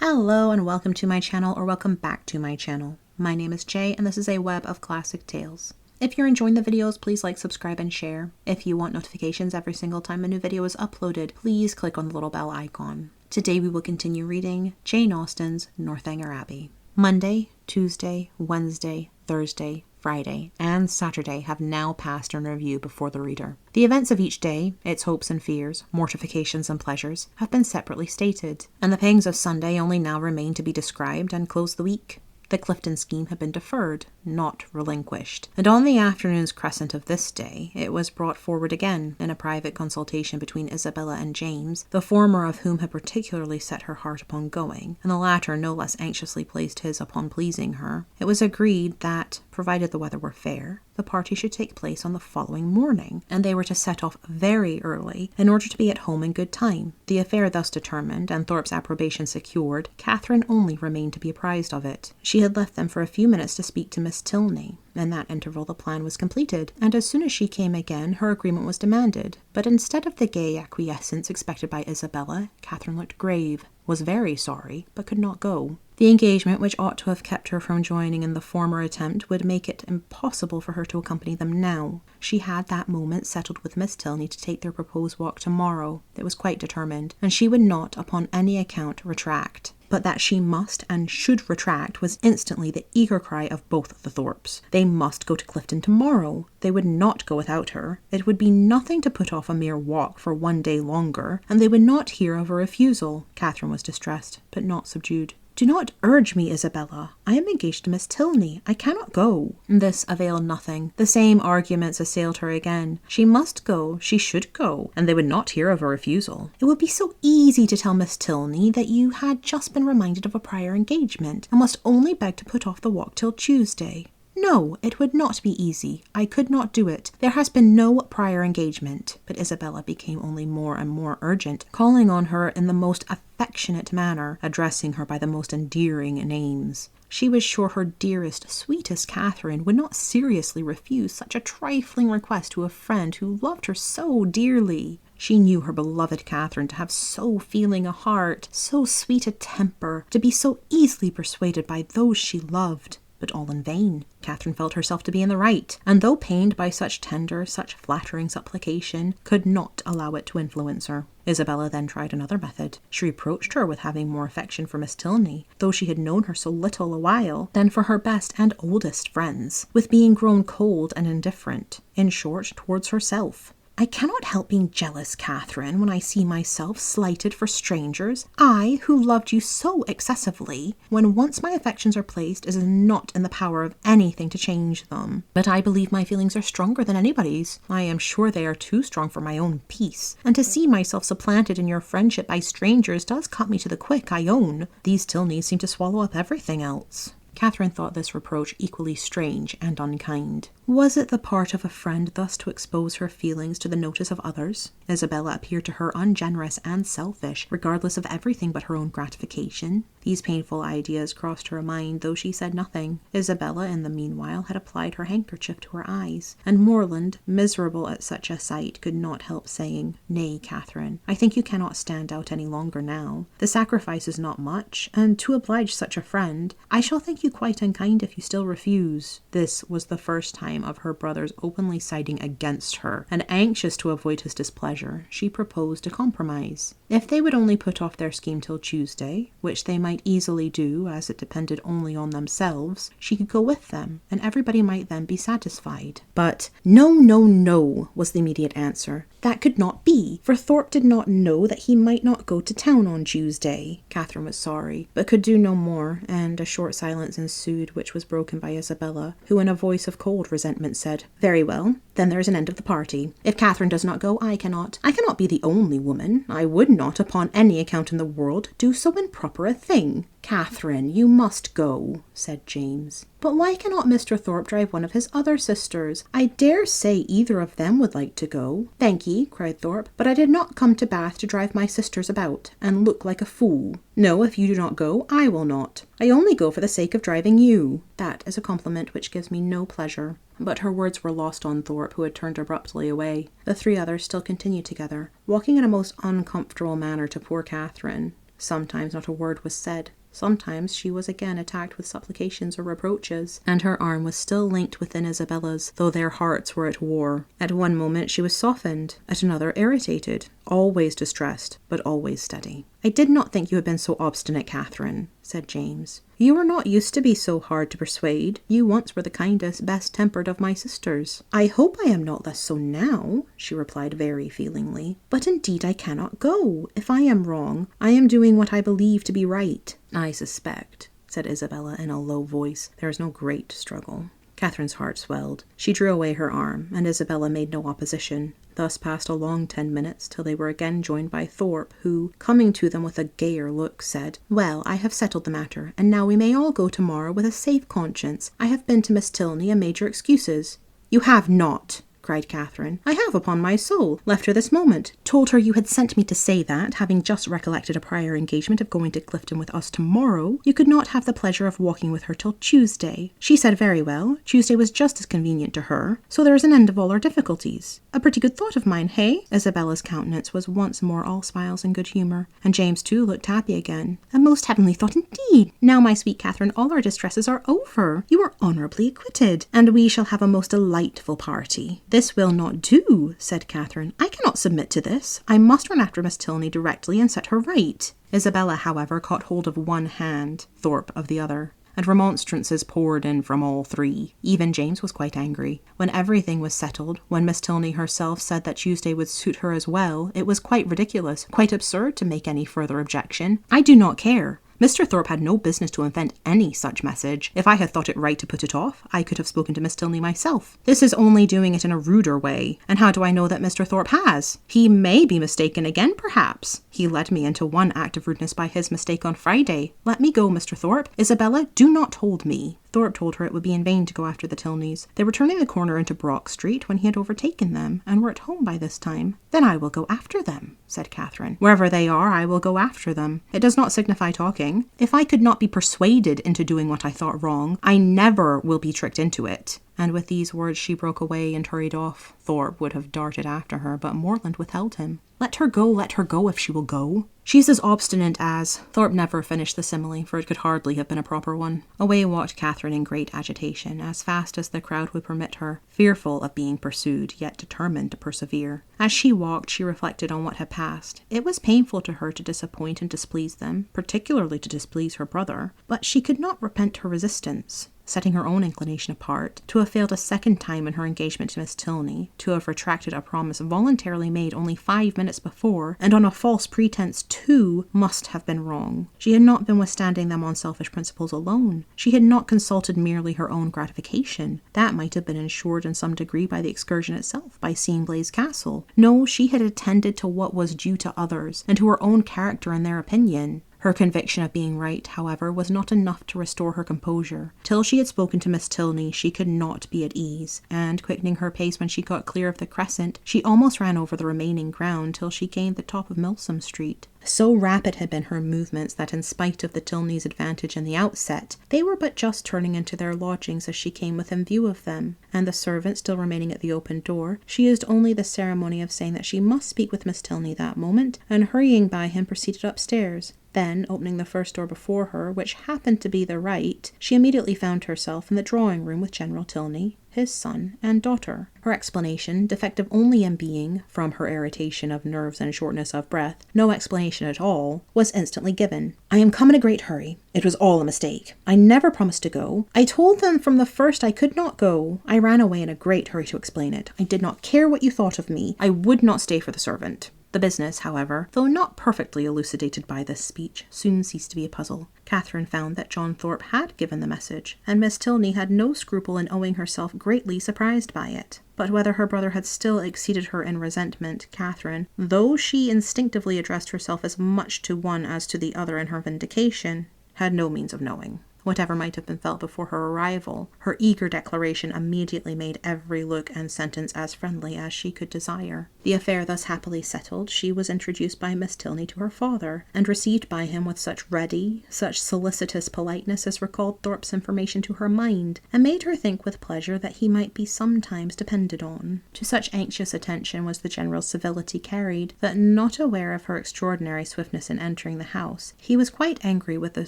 Hello and welcome to my channel, or welcome back to my channel. My name is Jay and this is a web of classic tales. If you're enjoying the videos, please like, subscribe, and share. If you want notifications every single time a new video is uploaded, please click on the little bell icon. Today we will continue reading Jane Austen's Northanger Abbey. Monday, Tuesday, Wednesday, Thursday, Friday, and Saturday have now passed in review before the reader. The events of each day, its hopes and fears, mortifications and pleasures, have been separately stated, and the pangs of Sunday only now remain to be described and close the week. The Clifton scheme had been deferred, not relinquished, and on the afternoon's crescent of this day, it was brought forward again in a private consultation between Isabella and James, the former of whom had particularly set her heart upon going, and the latter no less anxiously placed his upon pleasing her. It was agreed that, provided the weather were fair, the party should take place on the following morning, and they were to set off very early in order to be at home in good time. The affair thus determined, and Thorpe's approbation secured, Catherine only remained to be apprised of it. She had left them for a few minutes to speak to Miss Tilney. In that interval the plan was completed, and as soon as she came again, her agreement was demanded. But instead of the gay acquiescence expected by Isabella, Catherine looked grave, was very sorry, but could not go. The engagement, which ought to have kept her from joining in the former attempt, would make it impossible for her to accompany them now. She had that moment settled with Miss Tilney to take their proposed walk tomorrow. It was quite determined, and she would not, upon any account, retract. But that she must and should retract was instantly the eager cry of both the Thorpes. They must go to Clifton tomorrow. They would not go without her. It would be nothing to put off a mere walk for one day longer, and they would not hear of a refusal. Catherine was distressed, but not subdued. "Do not urge me, Isabella. I am engaged to Miss Tilney. I cannot go." This availed nothing. The same arguments assailed her again. She must go, she should go, and they would not hear of a refusal. It would be so easy to tell Miss Tilney that you had just been reminded of a prior engagement, and must only beg to put off the walk till Tuesday. No, it would not be easy. I could not do it. There has been no prior engagement. But Isabella became only more and more urgent, calling on her in the most affectionate manner, addressing her by the most endearing names. She was sure her dearest, sweetest Catherine would not seriously refuse such a trifling request to a friend who loved her so dearly. She knew her beloved Catherine to have so feeling a heart, so sweet a temper, to be so easily persuaded by those she loved. But all in vain. Catherine felt herself to be in the right, and though pained by such tender, such flattering supplication, could not allow it to influence her. Isabella then tried another method. She reproached her with having more affection for Miss Tilney, though she had known her so little a while, than for her best and oldest friends, with being grown cold and indifferent, in short, towards herself. "I cannot help being jealous, Catherine, when I see myself slighted for strangers. I, who loved you so excessively. When once my affections are placed, it is not in the power of anything to change them. But I believe my feelings are stronger than anybody's. I am sure they are too strong for my own peace. And to see myself supplanted in your friendship by strangers does cut me to the quick, I own. These Tilneys seem to swallow up everything else." Catherine thought this reproach equally strange and unkind. Was it the part of a friend thus to expose her feelings to the notice of others? Isabella appeared to her ungenerous and selfish, regardless of everything but her own gratification. These painful ideas crossed her mind, though she said nothing. Isabella, in the meanwhile, had applied her handkerchief to her eyes, and Morland, miserable at such a sight, could not help saying, "Nay, Catherine, I think you cannot stand out any longer now. The sacrifice is not much, and to oblige such a friend, I shall think you quite unkind if you still refuse." This was the first time of her brother's openly siding against her, and anxious to avoid his displeasure, she proposed a compromise. If they would only put off their scheme till Tuesday, which they might easily do, as it depended only on themselves, she could go with them, and everybody might then be satisfied. But "No, no, no," was the immediate answer. That could not be, for Thorpe did not know that he might not go to town on Tuesday. Catherine was sorry, but could do no more, and a short silence ensued, which was broken by Isabella, who in a voice of cold resentment said, "Very well, then there is an end of the party. If Catherine does not go, I cannot. I cannot be the only woman. I would not, upon any account in the world, do so improper a thing." "Catherine, you must go," said James. "But why cannot Mr. Thorpe drive one of his other sisters? I dare say either of them would like to go." "Thank ye," cried Thorpe, "but I did not come to Bath to drive my sisters about, and look like a fool. No, if you do not go, I will not. I only go for the sake of driving you. That is a compliment which gives me no pleasure." But her words were lost on Thorpe, who had turned abruptly away. The three others still continued together, walking in a most uncomfortable manner to poor Catherine, Sometimes not a word was said. Sometimes she was again attacked with supplications or reproaches, and her arm was still linked within Isabella's, though their hearts were at war. At one moment she was softened, at another irritated, always distressed, but always steady. "I did not think you had been so obstinate, Catherine," said James. "You are not used to be so hard to persuade. You once were the kindest, best-tempered of my sisters." "I hope I am not less so now," she replied very feelingly. "But indeed I cannot go. If I am wrong, I am doing what I believe to be right." "I suspect," said Isabella in a low voice, "there is no great struggle." Catherine's heart swelled. She drew away her arm, and Isabella made no opposition. Thus passed a long 10 minutes, till they were again joined by Thorpe, who, coming to them with a gayer look, said, "Well, I have settled the matter, and now we may all go tomorrow with a safe conscience. I have been to Miss Tilney and made your excuses." "You have not," cried Catherine. "I have, upon my soul. Left her this moment. Told her you had sent me to say that, having just recollected a prior engagement of going to Clifton with us tomorrow, you could not have the pleasure of walking with her till Tuesday. She said very well. Tuesday was just as convenient to her, so there is an end of all our difficulties. A pretty good thought of mine, hey?" Isabella's countenance was once more all smiles and good humour, and James too looked happy again. "A most heavenly thought indeed. Now, my sweet Catherine, all our distresses are over. You are honourably acquitted, and we shall have a most delightful party." "This will not do," said Catherine. "I cannot submit to this. I must run after Miss Tilney directly and set her right." Isabella, however, caught hold of one hand, Thorpe of the other, and remonstrances poured in from all three. Even James was quite angry. When everything was settled, when Miss Tilney herself said that Tuesday would suit her as well, it was quite ridiculous, quite absurd to make any further objection. "I do not care. Mr. Thorpe had no business to invent any such message. If I had thought it right to put it off, I could have spoken to Miss Tilney myself. This is only doing it in a ruder way. And how do I know that Mr. Thorpe has? He may be mistaken again, perhaps. He led me into one act of rudeness by his mistake on Friday. Let me go, Mr. Thorpe. Isabella, do not hold me." Thorpe told her it would be in vain to go after the Tilneys. They were turning the corner into Brock Street when he had overtaken them, and were at home by this time. "Then I will go after them," said Catherine. "Wherever they are, I will go after them. It does not signify talking. If I could not be persuaded into doing what I thought wrong, I never will be tricked into it." And with these words she broke away and hurried off. Thorpe would have darted after her, but Morland withheld him. Let her go if she will go. She's as obstinate as—" Thorpe never finished the simile, for it could hardly have been a proper one. Away walked Catherine in great agitation, as fast as the crowd would permit her, fearful of being pursued, yet determined to persevere. As she walked, she reflected on what had passed. It was painful to her to disappoint and displease them, particularly to displease her brother, but she could not repent her resistance. Setting her own inclination apart, to have failed a second time in her engagement to Miss Tilney, to have retracted a promise voluntarily made only 5 minutes before, and on a false pretense too, must have been wrong. She had not been withstanding them on selfish principles alone. She had not consulted merely her own gratification. That might have been ensured in some degree by the excursion itself, by seeing Blaise Castle. No, she had attended to what was due to others, and to her own character and their opinion. Her conviction of being right, however, was not enough to restore her composure. Till she had spoken to Miss Tilney, she could not be at ease, and, quickening her pace when she got clear of the crescent, she almost ran over the remaining ground till she gained the top of Milsom Street. So rapid had been her movements that, in spite of the Tilneys' advantage in the outset, they were but just turning into their lodgings as she came within view of them, and the servant still remaining at the open door, she used only the ceremony of saying that she must speak with Miss Tilney that moment, and hurrying by him proceeded upstairs. Then, opening the first door before her, which happened to be the right, she immediately found herself in the drawing-room with General Tilney, his son, and daughter. Her explanation, defective only in being, from her irritation of nerves and shortness of breath, no explanation at all, was instantly given. "I am come in a great hurry. It was all a mistake. I never promised to go. I told them from the first I could not go. I ran away in a great hurry to explain it. I did not care what you thought of me. I would not stay for the servant." The business, however, though not perfectly elucidated by this speech, soon ceased to be a puzzle. Catherine found that John Thorpe had given the message, and Miss Tilney had no scruple in owning herself greatly surprised by it. But whether her brother had still exceeded her in resentment, Catherine, though she instinctively addressed herself as much to one as to the other in her vindication, had no means of knowing. Whatever might have been felt before her arrival, her eager declaration immediately made every look and sentence as friendly as she could desire. The affair thus happily settled, she was introduced by Miss Tilney to her father, and received by him with such ready, such solicitous politeness as recalled Thorpe's information to her mind, and made her think with pleasure that he might be sometimes depended on. To such anxious attention was the general civility carried, that, not aware of her extraordinary swiftness in entering the house, he was quite angry with the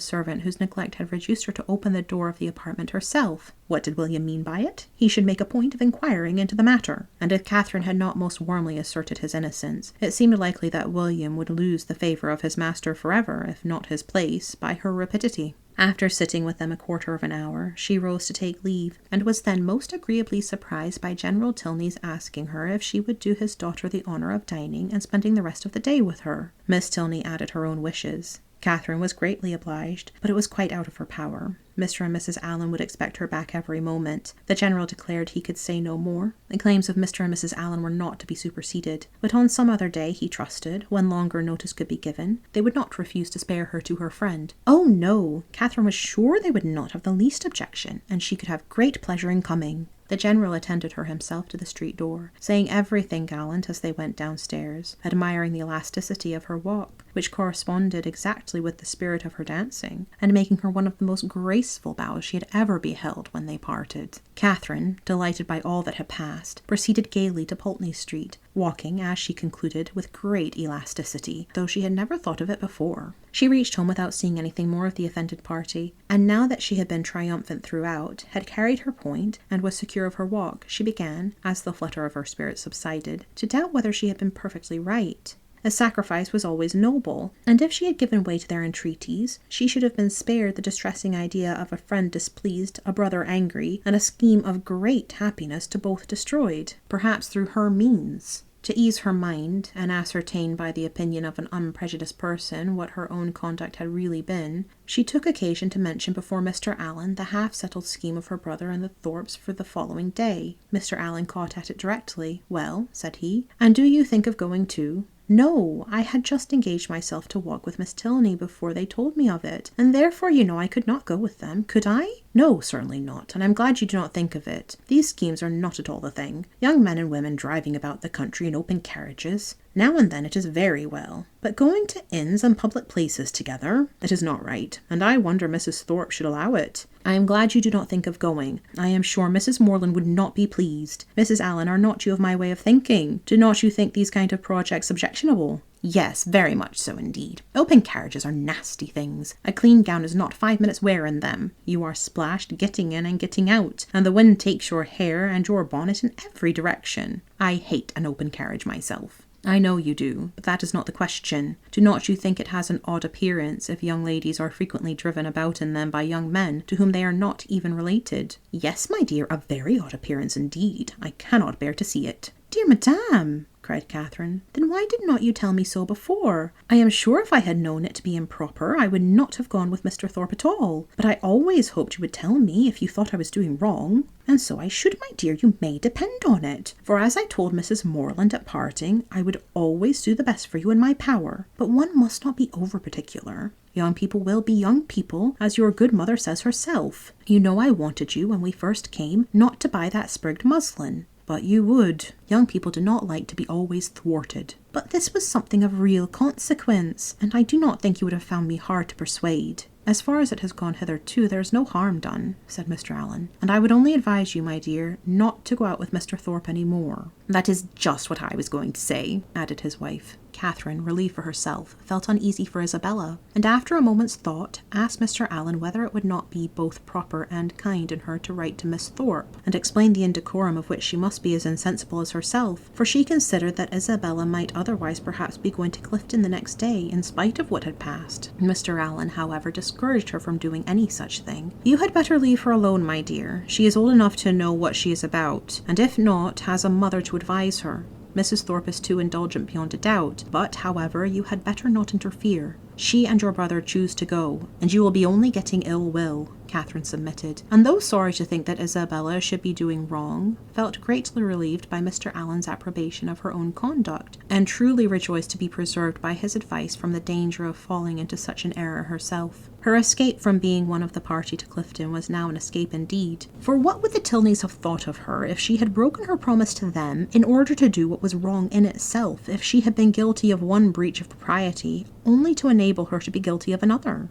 servant whose neglect had reduced her to open the door of the apartment herself. What did William mean by it? He should make a point of inquiring into the matter. And if Catherine had not most warmly asserted his innocence, it seemed likely that William would lose the favour of his master forever, if not his place, by her rapidity. After sitting with them a quarter of an hour, she rose to take leave, and was then most agreeably surprised by General Tilney's asking her if she would do his daughter the honour of dining and spending the rest of the day with her. Miss Tilney added her own wishes. Catherine was greatly obliged, but it was quite out of her power. Mr. and Mrs. Allen would expect her back every moment. The General declared he could say no more. The claims of Mr. and Mrs. Allen were not to be superseded, but on some other day, he trusted, when longer notice could be given, they would not refuse to spare her to her friend. Oh no! Catherine was sure they would not have the least objection, and she could have great pleasure in coming. The General attended her himself to the street door, saying everything gallant as they went downstairs, admiring the elasticity of her walk, which corresponded exactly with the spirit of her dancing, and making her one of the most graceful bows she had ever beheld when they parted. Catherine, delighted by all that had passed, proceeded gaily to Pulteney Street, walking, as she concluded, with great elasticity, though she had never thought of it before. She reached home without seeing anything more of the offended party, and now that she had been triumphant throughout, had carried her point, and was secure of her walk, she began, as the flutter of her spirits subsided, to doubt whether she had been perfectly right. A sacrifice was always noble, and if she had given way to their entreaties, she should have been spared the distressing idea of a friend displeased, a brother angry, and a scheme of great happiness to both destroyed, perhaps through her means. To ease her mind, and ascertain by the opinion of an unprejudiced person what her own conduct had really been, she took occasion to mention before Mr. Allen the half-settled scheme of her brother and the Thorpes for the following day. Mr. Allen caught at it directly. "Well," said he, "and do you think of going too?" "No, I had just engaged myself to walk with Miss Tilney before they told me of it, and therefore you know I could not go with them, could I?" "No, certainly not, and I'm glad you do not think of it. These schemes are not at all the thing. Young men and women driving about the country in open carriages, now and then it is very well, but going to inns and public places together, it is not right, and I wonder Mrs. Thorpe should allow it. I am glad you do not think of going. I am sure Mrs. Morland would not be pleased. Mrs. Allen, are not you of my way of thinking? Do not you think these kind of projects objectionable?" "Yes, very much so indeed. Open carriages are nasty things. A clean gown is not 5 minutes wear in them. You are splashed getting in and getting out, and the wind takes your hair and your bonnet in every direction. I hate an open carriage myself." "I know you do, but that is not the question. Do not you think it has an odd appearance if young ladies are frequently driven about in them by young men to whom they are not even related?" "Yes, my dear, a very odd appearance indeed. I cannot bear to see it." "Dear madame," cried Catherine, "then why did not you tell me so before? I am sure if I had known it to be improper, I would not have gone with Mr. Thorpe at all. But I always hoped you would tell me if you thought I was doing wrong. And so I should, my dear, you may depend on it. For as I told Mrs. Morland at parting, I would always do the best for you in my power. But one must not be over-particular. Young people will be young people, as your good mother says herself. You know I wanted you, when we first came, not to buy that sprigged muslin. But you would. Young people do not like to be always thwarted. But this was something of real consequence, and I do not think you would have found me hard to persuade. As far as it has gone hitherto, there is no harm done," said Mr. Allen, "and I would only advise you, my dear, not to go out with Mr. Thorpe any more." "That is just what I was going to say," added his wife. Catherine, relieved for herself, felt uneasy for Isabella, and after a moment's thought, asked Mr. Allen whether it would not be both proper and kind in her to write to Miss Thorpe, and explain the indecorum of which she must be as insensible as herself, for she considered that Isabella might otherwise perhaps be going to Clifton the next day, in spite of what had passed. Mr. Allen, however, discouraged her from doing any such thing. "You had better leave her alone, my dear. She is old enough to know what she is about, and if not, has a mother to advise her. Mrs. Thorpe is too indulgent beyond a doubt, but, however, you had better not interfere. She and your brother choose to go, and you will be only getting ill will, Catherine submitted, and though sorry to think that Isabella should be doing wrong, felt greatly relieved by Mr. Allen's approbation of her own conduct, and truly rejoiced to be preserved by his advice from the danger of falling into such an error herself. Her escape from being one of the party to Clifton was now an escape indeed, for what would the Tilneys have thought of her if she had broken her promise to them in order to do what was wrong in itself, if she had been guilty of one breach of propriety, only to enable her to be guilty of another?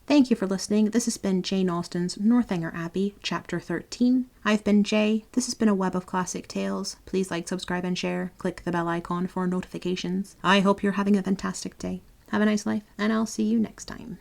Thank you for listening. This has been Jane Austen's Northanger Abbey, Chapter 13. I've been Jay. This has been a web of classic tales. Please like, subscribe, and share. Click the bell icon for notifications. I hope you're having a fantastic day. Have a nice life, and I'll see you next time.